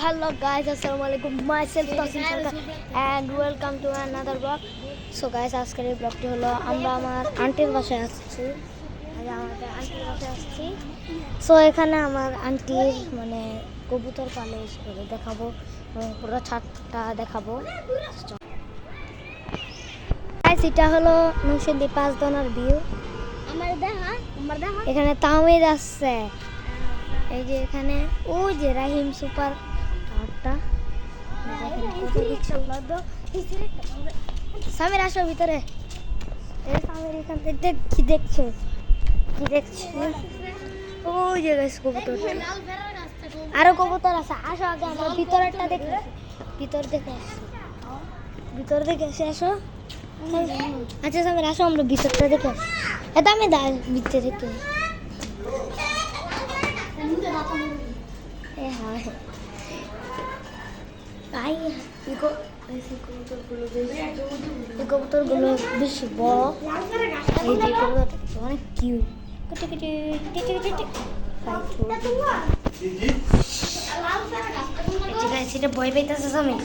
hello guys, assalamualaikum. Myself Tasim Sarkar and welcome to another vlog. So guys, আজকের এই ব্লগটি হলো আমরা আমার আন্টির বাসায় আসছি। আজ আমাদের আন্টির বাসায় আসছি। সো এখানে আমার আন্টির মানে কবুতর পালে করে দেখাবো, পুরো ছাদটা দেখাবো। গাইস, এটা হলো নৌসিন্দি 5 দনার ভিউ। আমার দেখা এখানে তামিদ আছে। এই যে এখানে ওই যে রাহিম সুপার টাওয়ারটা সামির আসো ভিতরে। এই সামির এখান থেকে কি দেখছো ওই যে গাইস কবুতর, আরো কবুতর আছে। আসো আগে আমরা ভিতরটা দেখি, ভিতর দেখে আসি আসো। আচ্ছা সামির আসো, আমরা ভিতরটা দেখে আসি। এটা আমি ভিতরে থেকে কবুতরগুলো বেশি বড়। এই যে কবুতরটা অনেক কিউট। সেটা ভয় পাইতেছে আমি।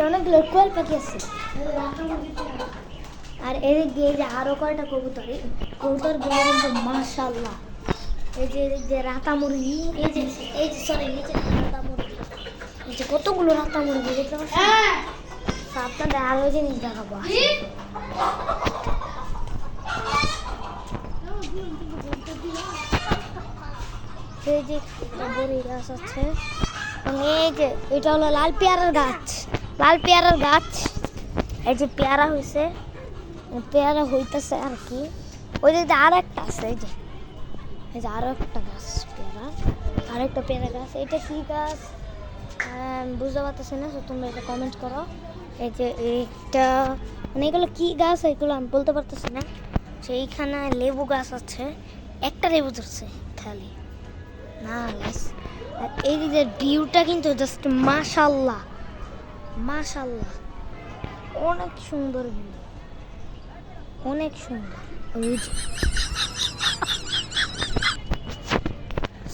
অনেকগুলো কোয়েল পাখি আছে। আর এদিক দিয়ে যে আরো কয়টা কবুতরগুলো কিন্তু মাশাআল্লাহ। এই যে রাতা মুরগি, এই যে সরি নিচে রাতা মুরগি, এই যে কতগুলো রাতা মুরগি দেখতে পাচ্ছেন। আপনাদের আরো জিনিস দেখাবো। এই যে বড়ি গাছ আছে, এই যে এটা হলো লাল পেয়ারার গাছ। এই যে পেয়ারা হয়েছে, পেয়ারা হইতেছে আর কি। ওই যে আর একটা আছে, এই যে আরো একটা গাছ পেয়ারা, আরেকটা পেয়ারা গাছ। এটা কি গাছ বুঝতে পারতেছি না, তোমরা এটা কমেন্ট করো। এই যে এইটা মানে এগুলো কি গাছ এগুলো আমি বলতে পারতেছি না। সেইখানে লেবু গাছ আছে, একটা লেবু ধরছে খালি না গাছ। আর এই যে ভিউটা কিন্তু জাস্ট মাশাআল্লাহ, অনেক সুন্দর ভিউ, অনেক সুন্দর।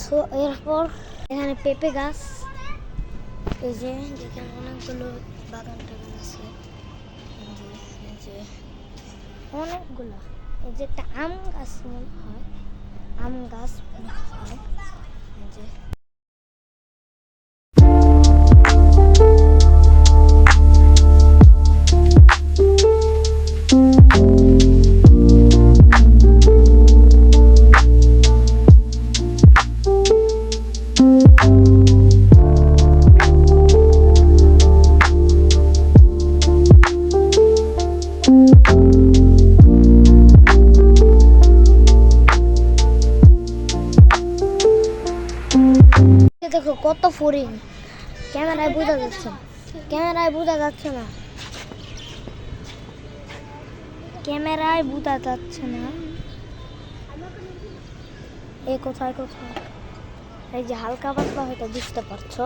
সো এরপর এখানে পেঁপে গাছ, এই যে দেখেন অনেকগুলো বাগান টাগান আছে, এই যে অনেকগুলো। এই যে একটা আম গাছ মনে হয়, এই যে দেখো কত ফরিং। ক্যামেরায় বোঝা যাচ্ছে না, ক্যামেরায় বোঝা যাচ্ছে না। এই কোথায় এই যে হালকা পাতলা হয়তো বুঝতে পারছো।